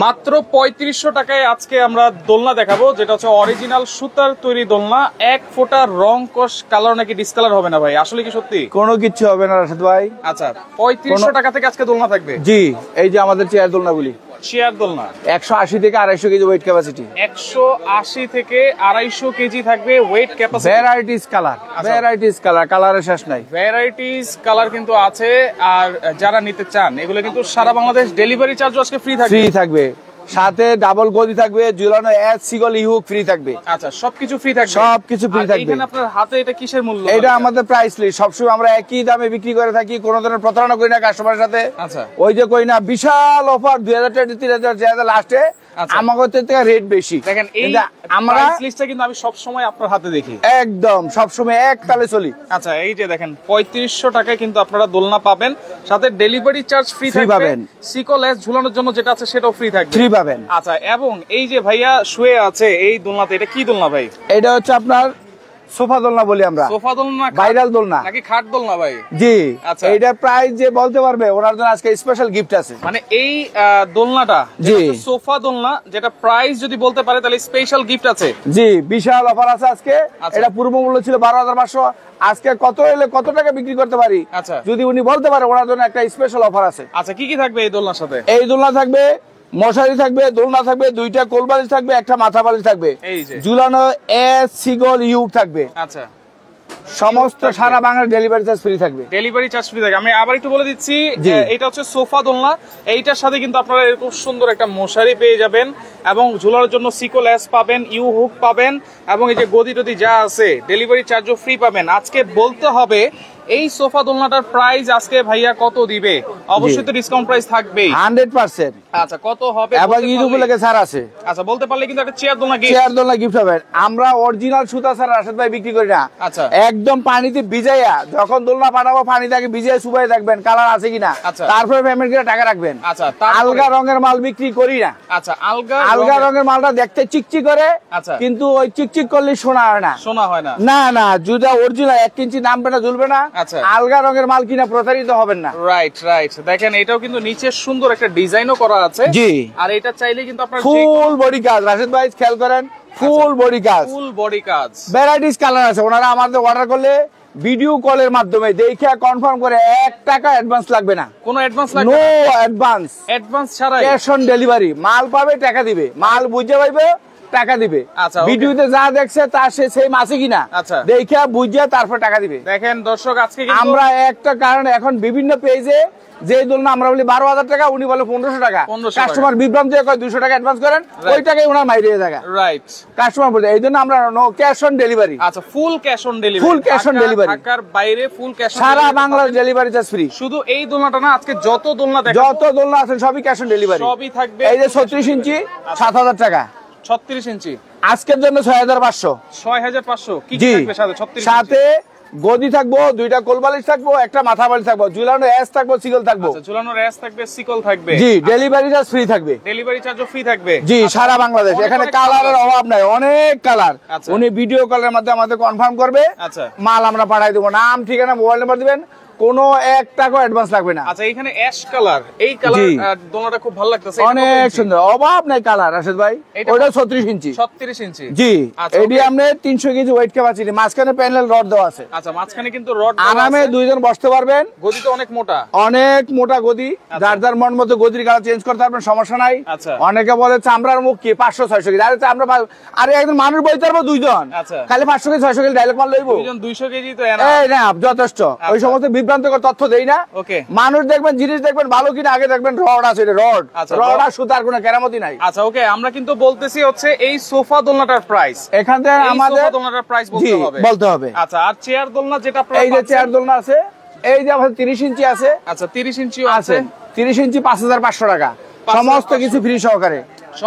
মাত্র ৩৫০০ টাকায় আজকে আমরা দোলনা দেখাবো, যেটা হচ্ছে অরিজিনাল সুতার তৈরি দোলনা। এক ফোঁটা রং কস কালার নাকি ডিসকালার হবে না ভাই, আসলে কি সত্যি? কোনো কিছু হবে না রাশেদ ভাই। আচ্ছা, ৩৫০০ টাকা থেকে আজকে দোলনা থাকবে। জি, এই যে আমাদের চেয়ার দোলনাগুলি, চেয়ার দোলনা ১৮০ থেকে ২৫০ কেজি ওয়েট ক্যাপাসিটি। ১৮০ থেকে ২৫০ কেজি থাকবে wait capacity. Varieties colour, varieties colour, কালারের শেষ নাই। ভ্যারাইটিস কালার কিন্তু আছে। আর যারা নিতে চান এগুলো কিন্তু সারা বাংলাদেশ ডেলিভারি চার্জও আজকে ফ্রি থাকবে। ফ্রি থাকবে, সাথে ডাবল গদি থাকবে, ঝুলানো এস সিগল ইহুক ফ্রি থাকবে। আচ্ছা, সবকিছু ফ্রি থাকবে, সবকিছু ফ্রি থাকবে। এখানে আপনার হাতে এটা কিসের মূল্য? এটা আমাদের প্রাইস লিস্ট, সবসময় আমরা একই দামে বিক্রি করে থাকি, কোনো ধরনের প্রতারণা করি না কাস্টমারের সাথে। আচ্ছা, ওই যে কই না বিশাল অফার ২০০০ টাকা ৩০০০ লাস্টে আমাদের থেকে রেট বেশি। দেখেন এই আমরা প্রাইস লিস্টটা কিন্তু আমি সব সময় আপনার হাতে দেখি, একদম সব সময় এক তালে চলি। আচ্ছা, এই যে দেখেন ৩৫০০ টাকায় কিন্তু আপনারা দোলনা পাবেন, সাথে ডেলিভারি চার্জ ফ্রি থাকবে। সিকল এস ঝুলানোর জন্য যেটা আছে সেটাও ফ্রি থাকবে, ফ্রি পাবেন। আচ্ছা, এবং এই যে ভাইয়া শুয়ে আছে এই দোলনাতে, এটা কি দোলনা ভাই? এটা হচ্ছে আপনার সোফা দোলনা বলি আমরা। সোফা দোলনা, ভাইরাল দোলনা নাকি খাট দোলনা ভাই? জি। আচ্ছা, এইটার প্রাইস যে বলতে পারবে ওনার জন্য আজকে স্পেশাল গিফট আছে। মানে এই দোলনাটা জি সোফা দোলনা, যেটা প্রাইস যদি বলতে পারে তাহলে স্পেশাল গিফট আছে। জি, বিশাল অফার আছে আজকে। এটা পূর্ব মূল্য ছিল ১২৫০০, আজকে কত এলে কত টাকা বিক্রি করতে পারি। আচ্ছা, যদি উনি বলতে পারে ওনার জন্য একটা স্পেশাল অফার আছে। আচ্ছা, কি কি থাকবে এই দোলনার সাথে? এই দোলনা থাকবে মশারি থাকবে, দোলনা থাকবে, দুইটা কোল বালিশ থাকবে, একটা মাথা বালিশ থাকবে, এই যে ঝুলানো এস সিগল ইউক থাকবে। আচ্ছা, সমস্ত সারা বাংলার ডেলিভারি চার্জ ফ্রি থাকবে। ডেলিভারি চার্জ ফ্রি থাকবে। আমি আবার একটু বলে দিচ্ছি, এটা হচ্ছে সোফা দোলনা। এইটার সাথে কিন্তু আপনারা এরকম সুন্দর একটা মশারি পেয়ে যাবেন, এবং ঝুলানোর জন্য সিকল এস পাবেন, ইউ হুক পাবেন, এবং এই যে গদি টদি যা আছে ডেলিভারি চার্জও ফ্রি পাবেন। আজকে বলতে হবে এই সোফা দোলনাটার প্রাইস আজকে ভাইয়া কত দিবে? অবশ্যই তো ডিসকাউন্ট প্রাইস থাকবে 100%। আচ্ছা, কত হবে? এবং ঈদ উপলক্ষে ছাড় আছে। আচ্ছা, বলতে পারলে কিন্তু একটা চেয়ার দোলনা গিফট, চেয়ার দোলনা গিফট হবে। আমরা অরিজিনাল সুতা ছাড়া রাশেদ ভাই বিক্রি করি না। আচ্ছা, একদম পানিতে ভিজাইয়া, যখন দোলনা পাঠাবো পানিতে আগে ভিজিয়ে সুবাই দেখবেন কালার আছে কিনা, তারপরে পেমেন্ট করে টাকা রাখবেন। আচ্ছা, আলগা রঙের মাল বিক্রি করি না। আচ্ছা, আলগা রঙের মালটা দেখতে চিকচিক করে, কিন্তু ওই চিকচিক করলে শোনা হয় না, শোনা হয় না। না না, যদি অরিজিনাল ১ ইঞ্চি নামবে না, ঝুলবে না। আলগা রঙের মাল কিনা প্রতারিত হবেন না। রাইট রাইট, দেখেন এটাও কিন্তু নিচে সুন্দর একটা ডিজাইনও করা আছে। জি, আর এটা চাইলে কিন্তু আপনারা ফুল বডি কাজ, রাশেদ ভাই খেয়াল করেন, ফুল বডি কাজ, ফুল বডি কাজ, ভ্যারাইটিস কালার আছে। ওনারা আমাদের অর্ডার করলে ভিডিও কলের মাধ্যমে দেখে কনফার্ম করে ১ টাকা অ্যাডভান্স লাগবে না। কোনো অ্যাডভান্স লাগবে না, নো অ্যাডভান্স, অ্যাডভান্স ছাড়াই ক্যাশ অন ডেলিভারি। মাল পাবে, টাকা দিবে, মাল বুঝে পাইবে, টাকা দিবে। আচ্ছা, ভিডিওতে যা দেখছে তার সেম আছে কিনা দেখে বুঝে তারপর টাকা দিবে। দেখেন দর্শক, আজকে আমরা একটা কারণ এখন বিভিন্ন পেজে যে দোলনা আমরা বলি ১২,০০০ টাকা, উনি বলে ১৫০০ টাকা। কাস্টমার বিভ্রান্ত হয়ে কয় ২০০ টাকা অ্যাডভান্স করেন, ওই টাকাই ওনার মাইরে জায়গা। রাইট, কাস্টমার বলে, এই জন্য আমরা নো ক্যাশ অন ডেলিভারি। আচ্ছা, full cash on delivery, full cash on delivery, ঢাকার বাইরে ফুল ক্যাশ অন, সারা বাংলাদেশ ডেলিভারি চার্জ ফ্রি। শুধু এই দোলনাটা না, আজকে যত দোলনা দেখাবো, যত দোলনা আছে সবই ক্যাশ অন ডেলিভারি, সবই থাকবে। এই যে ৩৬ ইঞ্চি ৭,০০০ টাকা, ৩৬ ইঞ্চি আজকের জন্য ৬৫০০। ৬৫০০ কি কি থাকবে সাথে? ৩৬ সাথে গদি থাকবো, দুইটা কোল বালিশ থাকবো, একটা মাথা বালিশ থাকবো, ঝুলানো এস থাকবো, সিকল থাকবো। আচ্ছা, ঝুলানো এস থাকবে, সিকল থাকবে। জি, ডেলিভারি চার্জ ফ্রি থাকবে, ডেলিভারি চার্জও ফ্রি থাকবে। জি, সারা বাংলাদেশ। এখানে কালারের অভাব নাই, অনেক কালার। উনি ভিডিও কলের মাধ্যমে আমাদের কনফার্ম করবে, মাল আমরা পাঠাই দেবো। নাম, ঠিকানা, মোবাইল নাম্বার দিবেন, কোনো ১ টাকা অ্যাডভান্স লাগবে না। আচ্ছা, এখানে অ্যাশ কালার, এই কালার দোলনাটা খুব ভালো লাগতেছে, অনেক সুন্দর, অভাব নাই কালার রাশেদ ভাই। ওটা ৩৬ ইঞ্চি। ৩৬ ইঞ্চি, জি। এটি আমরা ৩০০ কেজি ওয়েট ক্যাপাসিটি, মাঝখানে প্যানেল রড দেওয়া আছে। আচ্ছা, মাঝখানে কিন্তু রড আরামে দুইজন বসতে পারবেন। গদি তো অনেক মোটা, অনেক মোটা গদি, যার যার মন মতো গদির কালার চেঞ্জ করতে পারবেন, সমস্যা নাই। অনেকে বলে চামড়ার মুখ কি ৫০০-৬০০ কেজি, আরে চামড়া, আরে একজন মানুষ বইতে পারবো দুইজন, খালি 500 কেজি 600 কেজি ডাইরেক্ট মাল লইবো, 200 কেজি তো এই না যথেষ্ট। ওই সমস্ত বিভ্রান্তকর তথ্য দেই না। মানুষ দেখবেন, জিনিস দেখবেন ভালো কিনা, আগে দেখবেন রড আছে, রড রড আর সুতার কোনো কেরামতি নাই। আচ্ছা, ওকে, আমরা কিন্তু বলতেছি হচ্ছে এই সোফা দোলনাটার প্রাইস, এখান থেকে আমাদের সোফা দোলনাটার প্রাইস বলতে হবে। আচ্ছা, আর চেয়ার দোলনা যেটা আপনারা, এই যে চেয়ার দোলনা আছে, এই যে আমাদের ৩০ ইঞ্চি আছে। আচ্ছা, ৩০ ইঞ্চিও আছে। ৩০ ইঞ্চি ৫৫০০ টাকা, সমস্ত কিছু ফ্রি সহকারে।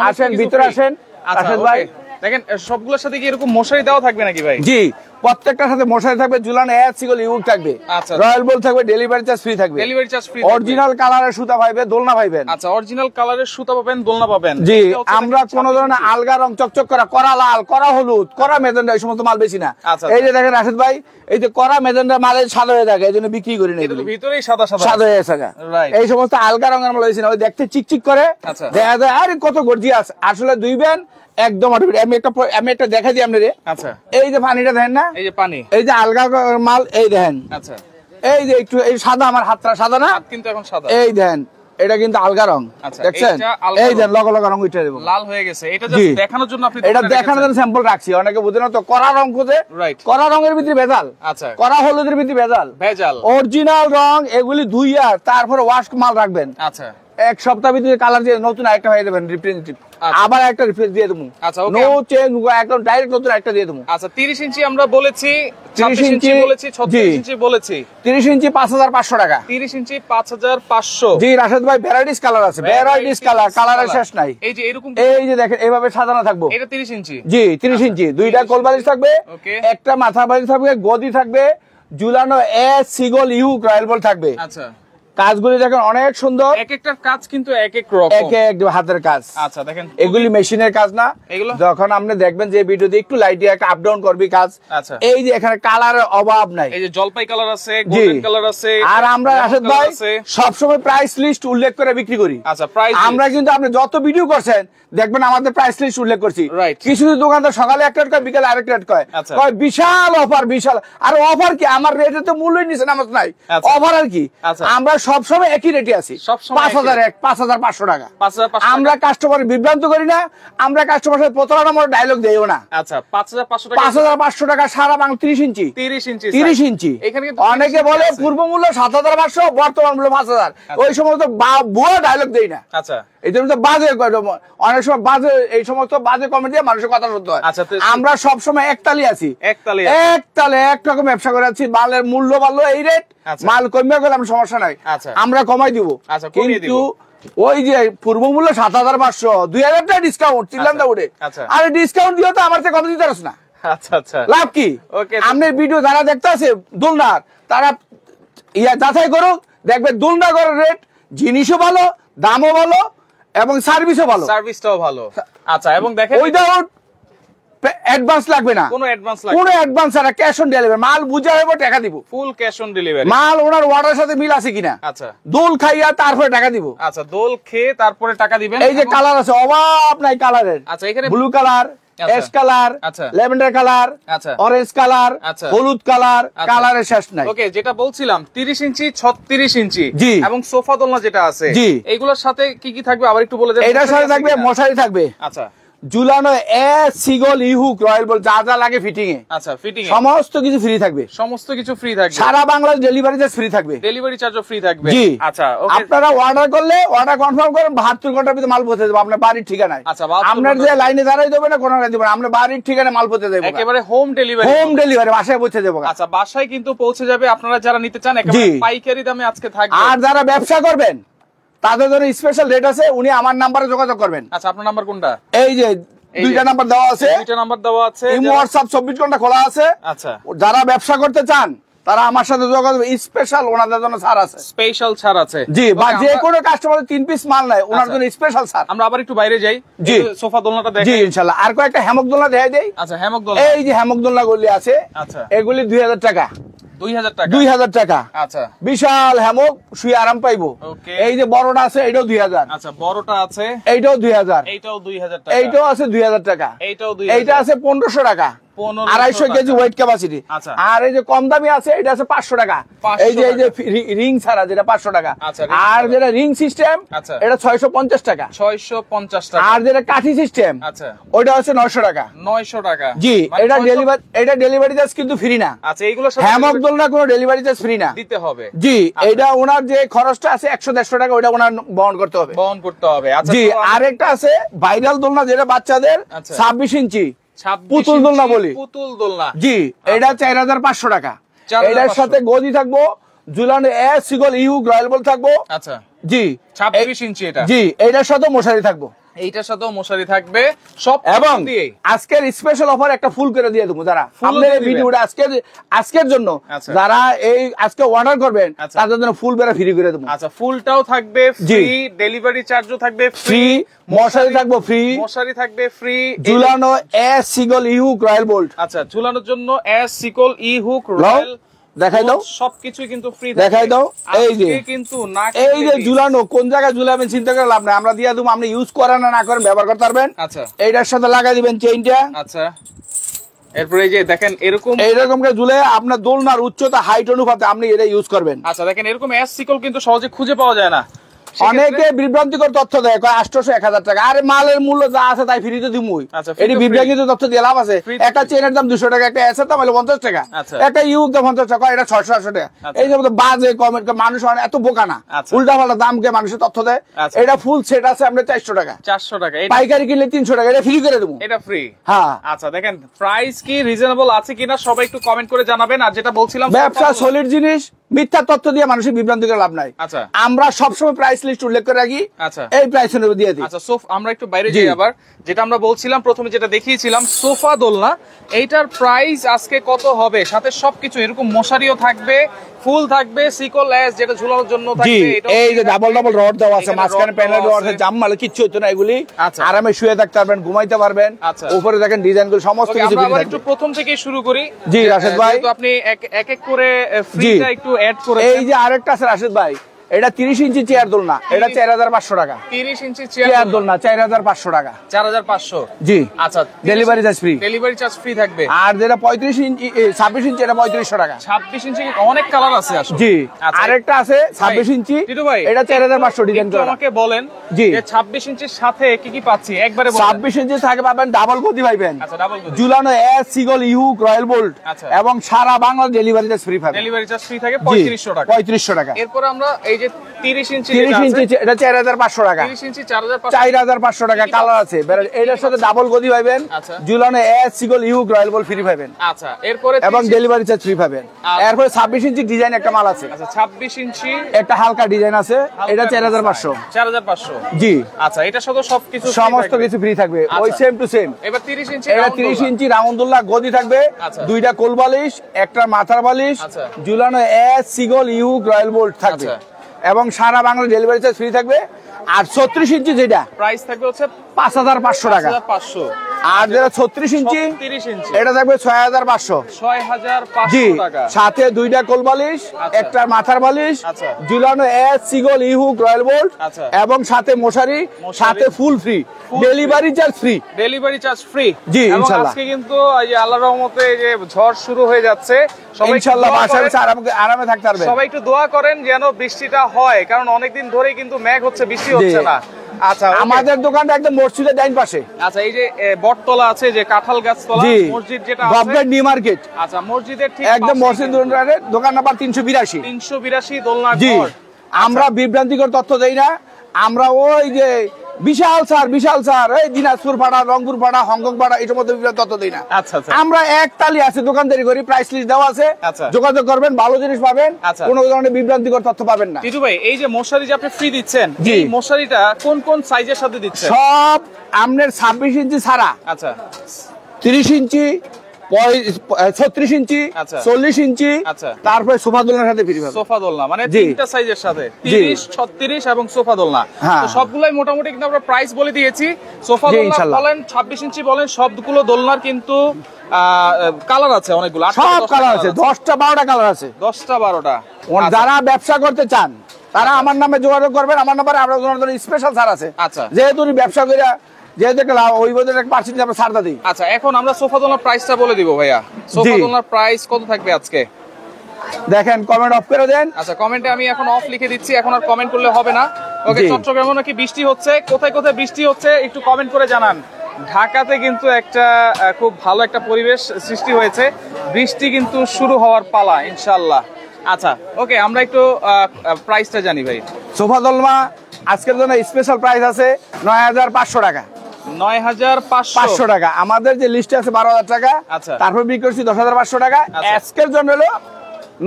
আসেন, ভিতরে আসেন রাশেদ ভাই। দেখেন সবগুলোর সাথে কি এরকম মশারি দেওয়া থাকবে নাকি ভাই? জি, প্রত্যেকটার সাথে মশারি থাকবে, ঝুলানো এস সিগল ইউক থাকবে, রয়্যাল বল থাকবে, ডেলিভারি চার্জ ফ্রি থাকবে। ডেলিভারি চার্জ ফ্রি, অরিজিনাল কালারের সুতা পাইবে, দোলনা পাইবেন। আচ্ছা, অরিজিনাল কালারের সুতা পাবেন, দোলনা পাবেন। জি, আমরা কোন ধরনের আলগা রং চকচক করা লাল, করা হলুদ, করা মেজেন্ডা এই সমস্ত মাল বেশি না। এই যে দেখেন রাশেদ ভাই, এই যে করা মেজেন্ডা মালের সাদা হয়ে থাকে, এই জন্য বিক্রি করি না, এগুলো ভিতরেই সাদা সাদা সাদা হয়ে থাকে। এই সমস্ত আলগা রঙের মাল বেশি না, ওই দেখতে চিকচিক করে দেখা যায় আরে কত গর্জিয়াস, আসলে দুইবেন একদম। আমি একটা দেখা দিই আপনাদের। আচ্ছা, এই যে পানিটা দেখেন না, এই যে পানি, এই যে আলগা মাল, এই দেখেন। আচ্ছা, এই যে একটু এই সাদা, আমার হাতটা সাদা না কিন্তু এখন সাদা, এই দেখেন এটা কিন্তু আলগা রং, দেখছেন? এই যে লগা লগা রং উঠে দেব, লাল হয়ে গেছে। এটা জাস্ট দেখানোর জন্য আপনি, এটা দেখানোর জন্য স্যাম্পল রাখছি। অনেকে বুঝে না তো, কড়া রং খোঁজে, কড়া রঙের ভিতরে ভেজাল। আচ্ছা, কড়া হলুদের ভিতরে ভেজাল, অরিজিনাল রং এগুলি ধুইয়া তারপরে ওয়াশ মাল রাখবেন। আচ্ছা, এক সপ্তাহ ভিতরে কালার দিয়ে নতুন একটা হয়ে যাবেন, রিপ্রেজেন্টেটিভ আবার একটা রিপ্লেস দিয়ে দেবো। আচ্ছা, নো চেঞ্জ, একদম ডাইরেক্ট নতুন একটা দিয়ে দেবো। আচ্ছা, 30 ইঞ্চি আমরা বলেছি, 30 ইঞ্চি বলেছি, 36 ইঞ্চি বলেছি। 30 ইঞ্চি 5500 টাকা, 30 ইঞ্চি 5500। জি রাশেদ ভাই, ভ্যারাইটিস কালার আছে, ভ্যারাইটিস কালার, কালারের শেষ নাই। এই যে এরকম, এই যে দেখেন এইভাবে সাজানো থাকবো। এটা 30 ইঞ্চি, জি 30 ইঞ্চি, দুইটা কোলবালিশ থাকবে, একটা মাথা বালিশ থাকবে, গদি থাকবে, ঝুলানো এস সিগল ইউ রয়্যাল বল থাকবে। আচ্ছা, কাজগুলি দেখেন অনেক সুন্দর, এক একটার কাজ কিন্তু এক এক রকম, এক এক হাতের কাজ। আচ্ছা দেখেন, এগুলি মেশিনের কাজ না, এগুলো যখন আপনি দেখবেন যে ভিডিওতে একটু লাইট দিয়ে একটা আপ ডাউন করবি কাজ। আচ্ছা, এই যে এখানে কালারের অভাব নাই, এই যে জলপাই কালার আছে, গোল্ডেন কালার আছে। আর আমরা রাশেদ ভাই সব সময় প্রাইস লিস্ট উল্লেখ করে বিক্রি করি। আচ্ছা, প্রাইস আমরা কিন্তু আপনি যত ভিডিও করছেন দেখবেন আমাদের প্রাইস লিস্ট উল্লেখ করছি। কিছু দোকানদার সকালে একটা রেট কয়, বিকালে আরেক রেট কয়, কয় বিশাল অফার, বিশাল। আর অফার কি, আমার রেটে তো মূল্যই নিচে নামাজ নাই, অফার আর কি। আমরা সবসময় একই রেটে আছি, 5500 টাকা। আমরা কাস্টমার বিভ্রান্ত করি না, আমরা কাস্টমার সাথে প্রতারণামূলক ডায়লগ দেইও না। আচ্ছা, 5500 টাকা সারা বাংলা 30 ইঞ্চি, 30 ইঞ্চি। অনেকে বলে পূর্ব মূল্য 7500, বর্তমান মূল্য 5000, ওই সমস্ত ভুয়া ডায়লগ দেই না। আচ্ছা, এই জন্য বাজে, অনেক সময় বাজে, এই সমস্ত বাজে কমেন্ট দিয়ে মানুষের কথা শুনতে হয়। আমরা সবসময় একতালি আছি, একতালে একরকম ব্যবসা করে আছি। মালের মূল্য বাড়লো এই রেট, মাল কমে গেলে আমরা সমস্যা নাই, আমরা কমাই দিব। কিন্তু ওই যে পূর্ব মূল্য 7500, 2000 টাকা ডিসকাউন্ট, চিল্লানটা উঠে, আরে ডিসকাউন্ট দিও তো আমার থেকে কত দিতে পারছ না। আচ্ছা আচ্ছা, লাভ কি? আপনার ভিডিও যারা দেখতে আছে দোলনার, তারা যাচাই করুক, দেখবে দোলনা করার রেট, জিনিসও ভালো, দামও ভালো এবং সার্ভিসও ভালো, সার্ভিসটাও ভালো। আচ্ছা, এবং দেখেন উইদাউট অ্যাডভান্স লাগবে না, কোনো অ্যাডভান্স লাগবে, কোনো অ্যাডভান্স ছাড়া ক্যাশ অন ডেলিভারি। মাল বুঝা হবে টাকা দিব, ফুল ক্যাশ অন ডেলিভারি। মাল ওনার অর্ডারের সাথে মিল আছে কিনা, আচ্ছা, দোল খাইয়া তারপরে টাকা দিব। আচ্ছা, দোল খেয়ে তারপরে টাকা দিবেন। এই যে কালার আছে, অভাব নাই কালারের। আচ্ছা, এখানে blue colour, ash colour, lavender colour, orange colour, হলুদ কালার, কালারের শেষ নাই। ওকে, যেটা বলছিলাম 30 ইঞ্চি 36 ইঞ্চি এবং সোফা দোলনা যেটা আছে, এইগুলোর সাথে কি কি থাকবে আবার একটু বলে দেন। এটার সাথে থাকবে মশারি থাকবে, আচ্ছা, ঝুলানো এস সিগল ইহুক রয়্যাল বল, যা যা লাগে ফিটিং এ, আচ্ছা, ফিটিং এ সমস্ত কিছু ফ্রি থাকবে, সমস্ত কিছু ফ্রি থাকবে, সারা বাংলাদেশ ডেলিভারি চার্জ ফ্রি থাকবে, ডেলিভারি চার্জও ফ্রি থাকবে। জি, আচ্ছা, ওকে, আপনারা অর্ডার করলে অর্ডার কনফার্ম করেন, 72 ঘন্টার ভিতরে মাল পৌঁছে দেব আপনার বাড়ির ঠিকানায়। আচ্ছা, আপনার যে লাইনে দাঁড়াই দেবে না, কোনো রাত দেব না, আমরা বাড়ির ঠিকানায় মাল পৌঁছে দেব, একেবারে হোম ডেলিভারি, হোম ডেলিভারি বাসায় পৌঁছে দেব। আচ্ছা, বাসায় কিন্তু পৌঁছে যাবে, আপনারা যারা নিতে চান একেবারে পাইকারি দামে আজকে থাকবে। আর যারা ব্যবসা করবেন তাদের জন্য স্পেশাল রেট আছে, উনি আমার নাম্বারে যোগাযোগ করবেন। আচ্ছা, আপনার নাম্বার কোনটা? এই যে দুইটা নাম্বার দেওয়া আছে, দুইটা নাম্বার দেওয়া আছে, ইমো হোয়াটসঅ্যাপ 24 ঘন্টা খোলা আছে। আচ্ছা, যারা ব্যবসা করতে চান তারা আমার সাথে যোগাযোগ, স্পেশাল ওনাদের জন্য ছাড় আছে, স্পেশাল ছাড় আছে। জি, বা যে কোনো কাস্টমার 3 পিস মাল নাই, ওনার জন্য স্পেশাল ছাড়। আমরা আবার একটু বাইরে যাই, জি, সোফা দোলনাটা দেখাই। জি ইনশাআল্লাহ। আর কয়েকটা হ্যামক দোলনা দেখাই দেই। আচ্ছা, হ্যামক দোলনা, এই যে হ্যামক দোলনা গুলি আছে, আচ্ছা, এগুলি 2000 টাকা, 2000 টাকা। আচ্ছা, বিশাল হ্যামক, শুয়ে আরাম পাইবো। এই যে বড়টা আছে, এটাও 2000। আচ্ছা, বড়টা আছে, এইটাও 2000, এইটাও 2000 টাকা, এইটাও আছে 2000 টাকা, এইটাও 2000, এইটা আছে 1500 টাকা, 250 কেজি ওয়েট ক্যাপাসিটি। আর এই যে কম দামি আছে, এটা আছে 500 টাকা। এই যে রিং ছাড়া যেটা 500 টাকা, আর যেটা রিং সিস্টেম এটা 650 টাকা, 650 টাকা। আর যেটা কাঠি সিস্টেম, আচ্ছা, ওইটা হচ্ছে 900 টাকা, 900 টাকা। জি, এটা ডেলিভারি চার্জ কিন্তু ফ্রি না। আচ্ছা, এইগুলো হ্যামক দোলনা কোনো ডেলিভারি চার্জ ফ্রি না, দিতে হবে। জি, এটা ওনার যে খরচটা আছে 100-150 টাকা, ওটা ওনার বহন করতে হবে, বহন করতে হবে। আচ্ছা, জি, আরেকটা আছে ভাইরাল দোলনা যেটা বাচ্চাদের 26 ইঞ্চি পুতুল দোলনা বলি, পুতুল দোলনা। জি, এটা 4500 টাকা। এটার সাথে গদি থাকবো, ঝুলানো এস সিগল ইউ রয়্যাল বল থাকবো। আচ্ছা, জি, 26 ইঞ্চি এটা। জি, এটার সাথে মশারি থাকবো। এইটার সাথেও মশারি থাকবে সব এবং আজকের স্পেশাল অফার একটা ফুল করে দিয়ে দেবো যারা আপনাদের ভিডিওটা আজকের জন্য যারা এই আজকে অর্ডার করবেন তাদের জন্য ফুল বেড়া ফ্রি করে দেবো। আচ্ছা ফুলটাও থাকবে ফ্রি, ডেলিভারি চার্জও থাকবে ফ্রি, মশারি থাকবে ফ্রি, মশারি থাকবে ফ্রি, ঝুলানো S single E hook royal bolt. আচ্ছা ঝুলানোর জন্য এস সিকল ই হুক রয়্যাল দেখাই দাও, সবকিছু কিন্তু ফ্রি দেখাই দাও। এই যে কিন্তু এই যে ঝুলানো কোন জায়গায় ঝুলাবেন চিন্তা করে লাভ নাই, আমরা দিয়ে দেবো, আপনি ইউজ করেন না করেন ব্যবহার করতে পারবেন। আচ্ছা এইটার সাথে লাগাই দিবেন চেইনটা। আচ্ছা এরপরে এই যে দেখেন এরকম করে ঝুলে আপনার দোলনার উচ্চতা হাইট অনুপাতে আপনি এটা ইউজ করবেন। আচ্ছা দেখেন এরকম এস সিকল কিন্তু সহজে খুঁজে পাওয়া যায় না, অনেকে বিভ্রান্তিকর তথ্য দেয় 800-1000 টাকা, আরে মালের মূল্য যা আছে তাই ফ্রিতে দিমুই। এটি বিভ্রান্তিকর তথ্য দিয়ে লাভ আছে? একটা চেনের দাম 200 টাকা, একটা এসের দাম হলো 50 টাকা, একটা ইউক দাম 50 টাকা, এটা 600-800 টাকা। এই যে বাজে কমেন্ট, মানুষ এত বোকা না, উল্টা পাল্টা দামকে মানুষের তথ্য দেয়। এটা ফুল সেট আছে আমরা 400 টাকা, 400 টাকা, পাইকারি কিনলে 300 টাকা, এটা ফ্রি করে দেবো, এটা ফ্রি। হ্যাঁ আচ্ছা দেখেন প্রাইস কি রিজনেবল আছে কিনা সবাই একটু কমেন্ট করে জানাবেন। আর যেটা বলছিলাম ব্যবসা সলিড জিনিস, মিথ্যা তথ্য দিয়ে মানুষের বিভ্রান্তি করে লাভ নাই। আচ্ছা আমরা সবসময় প্রাইস লিস্ট উল্লেখ করে রাখি, আচ্ছা এই প্রাইস অনুযায়ী দিয়ে দিই। আচ্ছা আমরা একটু বাইরে যাই আবার, যেটা আমরা বলছিলাম প্রথমে যেটা দেখিয়েছিলাম সোফা দোলনা, এইটার প্রাইস আজকে কত হবে, সাথে সবকিছু এরকম মশারিও থাকবে, ফুল থাকবে, সিকল লেস যেটা ঝুলানোর জন্য থাকবে, এই যে ডাবল রড দেওয়া আছে, মাঝখানে প্যানেল দেওয়া আছে, জাম মাল কিচ্ছু হতো না, এগুলি আরামে শুয়ে থাকতে পারবেন, ঘুমাইতে পারবেন। উপরে দেখেন ডিজাইন গুলো সমস্ত কিছু। আমরা একটু প্রথম থেকে শুরু করি। জি রাশেদ ভাই, তো আপনি এক এক করে ফ্রিটা একটু অ্যাড করে। এই যে আরেকটা আছে রাশেদ ভাই, এটা 30 ইঞ্চি চেয়ার দোলনা, এটা 4500 টাকা। 30 ইঞ্চি চেয়ার দোলনা 4500 টাকা, 4500। জি আচ্ছা delivery charge free, delivery charge free থাকবে। আর যেটা 35 ইঞ্চি 26 ইঞ্চি এটা 3500 টাকা। 26 ইঞ্চি অনেক কালার আছে আসলে। জি আরেকটা আছে 26 ইঞ্চি, টিটু ভাই এটা 4500 ডিজাইন করা। আমাকে বলেন যে 26 ইঞ্চির সাথে কি কি পাচ্ছি একবারে বলেন। 26 ইঞ্চি থাকে পাবেন ডাবল গদি পাবেন, আচ্ছা ডাবল গদি, ঝুলানো S single E hook royal bolt, এবং সারা বাংলা ডেলিভারি চার্জ ফ্রি পাবেন। ডেলিভারি চার্জ ফ্রি থাকে 3500 টাকা, 3500 টাকা। এরপর আমরা এই যে 30 ইঞ্চি এটা 4500 টাকা, 30 ইঞ্চি 4500 টাকা। কালার আছে, এটার সাথে ডাবল গদি পাবেন, ঝুলানো S single E hook royal bolt free পাবেন। আচ্ছা এরপরে এবং ডেলিভারি চার্জ ফ্রি পাবেন। এরপর 26 ইঞ্চি ডিজাইন একটা মাল আছে। আচ্ছা 26 ইঞ্চি একটা হালকা ডিজাইন আছে, এটা 4500। 4500 জি। আচ্ছা এটার সাথে সবকিছু সমস্ত কিছু ফ্রি থাকবে, ওই সেম টু সেম। এবার 30 ইঞ্চি, এটা 30 ইঞ্চি রাউন্ডুল্লাহ গদি থাকবে, দুইটা কোল বালিশ, একটা মাথার বালিশ, ঝুলানো S single E hook royal bolt থাকবে, এবং সারা বাংলা ডেলিভারি চার্জ ফ্রি থাকবে। আর 36 ইঞ্চি যেটা প্রাইস থাকবে হচ্ছে 5500 টাকা, 5500। আর যেটা 36 ইঞ্চি এটা থাকবে 6500 টাকা, সাথে দুইটা কোল বালিশ, একটা মাথার বালিশ, ঝুলানো S single E hook royal bolt, এবং সাথে মশারি, সাথে full free, delivery charge free, delivery charge free. জি ইনশাআল্লাহ। আজকে কিন্তু এই যে আল্লাহর রহমতে এই যে ঝড় শুরু হয়ে যাচ্ছে, সবাই ইনশাআল্লাহ বাসায় আরামে থাকতে পারবে। সবাই একটু দোয়া করেন যেন বৃষ্টিটা হয়, কারণ অনেকদিন ধরেই কিন্তু মেঘ হচ্ছে, বৃষ্টি হচ্ছে না। আচ্ছা আমাদের দোকানটা একদম মসজিদের ডাইন পাশে। আচ্ছা এই যে বটতলা আছে, যে কাঁঠাল গাছতলা মসজিদ যেটা আছে, গভর্নমেন্ট নিউ মার্কেট। আচ্ছা মসজিদের ঠিক একদম মসজিদ দোকান নাম্বার 382 দোলনা ঘর। আমরা বিভ্রান্তিকর তথ্য দেই না, আমরা ওই যে বিশাল স্যার এই দিনাজপুর পাড়া, রংপুর পাড়া, হংকং পাড়া এটার মধ্যে তথ্য দিই না। আমরা এক তালি আছে দোকানদারি করি, প্রাইস লিস্ট দেওয়া আছে, যোগাযোগ করবেন, ভালো জিনিস পাবেন, কোনো ধরনের বিভ্রান্তিকর তথ্য পাবেন না। টিটু ভাই এই যে মশারি যে আপনি ফ্রি দিচ্ছেন, এই মশারিটা কোন কোন সাইজের সাথে দিচ্ছেন? সব আপনার 26 ইঞ্চি ছাড়া, আচ্ছা 30 ইঞ্চি, 36 ইঞ্চি, 40 ইঞ্চি, তারপরে সোফা দোলনার সাথে ফ্রি পাবেন। সোফা দোলনা মানে তিনটা সাইজের সাথে 30, 36 এবং সোফা দোলনা। তো সবগুলাই মোটামুটি কিন্তু আমরা প্রাইস বলে দিয়েছি। সোফা দোলনা বলেন, 26 ইঞ্চি বলেন, সবগুলো দোলনার কিন্তু কালার আছে অনেকগুলো, সব কালার আছে, 10টা 12টা কালার আছে, 10টা 12টা। যারা ব্যবসা করতে চান তারা আমার নামে যোগাযোগ করবেন, আমার নাম্বারে আমরা স্পেশাল ছাড় আছে। আচ্ছা যেহেতু উনি ব্যবসা করে আচ্ছা এখন আমরা সোফা দোলনার প্রাইসটা বলে দিব ভাইয়া। সোফা দোলনার প্রাইস কত থাকবে আজকে দেখেন, কমেন্ট অফ করে দেন। আচ্ছা কমেন্টে আমি এখন অফ লিখে দিচ্ছি, এখন আর কমেন্ট করলে হবে না। ওকে চট্টগ্রামে নাকি বৃষ্টি হচ্ছে, কোথায় কোথায় বৃষ্টি হচ্ছে একটু কমেন্ট করে জানান। ঢাকাতে কিন্তু একটা খুব ভালো একটা পরিবেশ সৃষ্টি হয়েছে, বৃষ্টি কিন্তু শুরু হওয়ার পালা ইনশাআল্লাহ। আচ্ছা ওকে আমরা একটু প্রাইসটা জানি ভাই। সোফা দোলনা আজকের জন্য স্পেশাল প্রাইস আছে 9500 টাকা। 9500 টাকা। আমাদের যে লিস্টে আছে 12000 টাকা, তারপর বিক্রি করছি 10500 টাকা। আজকের জন্য হলো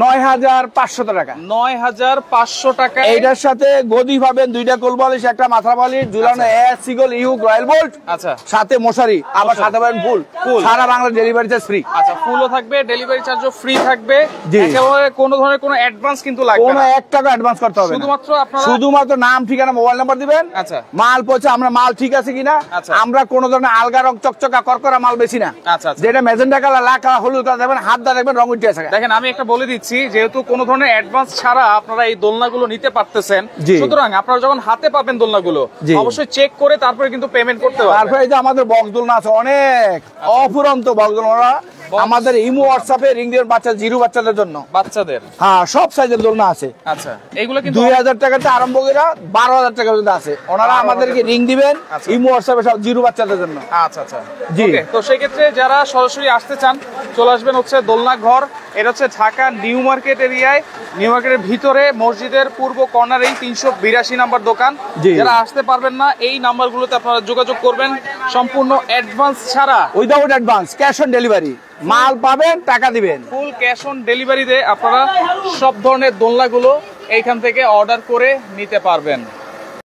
9,500 টাকা। 9,500 টাকা। এইটার সাথে গদি পাবেন, 2টা কোল বালিশ, একটা মাথা বালিশ, ঝুলানো সিগল ইউক রয়্যাল বোল্ট। আচ্ছা, সাথে মশারি, আবার সাথে পাবেন ফুল। সারা বাংলা ডেলিভারি চার্জ ফ্রি। আচ্ছা, ফুলও থাকবে, ডেলিভারি চার্জও ফ্রি থাকবে। একেবারে কোনো ধরনের কোনো অ্যাডভান্স কিন্তু লাগবে না, কোনো 1 টাকা অ্যাডভান্স করতে হবে না। শুধুমাত্র আপনারা শুধুমাত্র নাম, ঠিকানা, মোবাইল নাম্বার দিবেন। আচ্ছা, মাল পৌঁছে, আমরা মাল ঠিক আছে কিনা, আমরা কোনো ধরনের আলগা রং চকচকা করকরা মাল বেশি না। আচ্ছা, যেটা মেজেন্টা কালার, লাল কালার, হলুদ কালার দেখবেন, হাত দা দেখবেন রং উঠে আছে। দেখেন আমি একটা বলে দিচ্ছি, যেহেতু কোনো ধরনের অ্যাডভান্স ছাড়া আপনারা এই দোলনাগুলো নিতে পারতেছেন, সুতরাং আপনারা যখন হাতে পাবেন দোলনাগুলো অবশ্যই চেক করে তারপরে কিন্তু পেমেন্ট করতে পারবেন। তারপরে এই যে আমাদের বক্স দোলনা আছে, অনেক অফুরন্ত বক্স দোলনা আমাদের ইমো হোয়াটসঅ্যাপে রিং দিবেন, বাচ্চা জিরো বাচ্চাদের জন্য, বাচ্চাদের। হ্যাঁ, সব সাইজের দোলনা আছে। আচ্ছা, এগুলো কিন্তু 2,000 টাকা থেকে আরম্ভ করে 12,000 টাকা পর্যন্ত আছে। ওনারা আমাদেরকে রিং দিবেন ইমো হোয়াটসঅ্যাপে, সব জিরো বাচ্চাদের জন্য। আচ্ছা আচ্ছা, জি। তো সেই ক্ষেত্রে যারা সরাসরি আসতে চান চলে আসবেন হচ্ছে দোলনা ঘর। এটা হচ্ছে ঢাকা নিউ মার্কেট এরিয়ায়, নিউ মার্কেটের ভিতরে মসজিদের পূর্ব কর্নারেই 382 নাম্বার দোকান। যারা আসতে পারবেন না, এই নাম্বারগুলোতে আপনারা যোগাযোগ করবেন সম্পূর্ণ অ্যাডভান্স ছাড়া, without advance, cash on delivery. মাল পাবেন, টাকা দিবেন, ফুল ক্যাশ অন ডেলিভারিতে আপনারা সব ধরনের দোলনাগুলো এইখান থেকে অর্ডার করে নিতে পারবেন।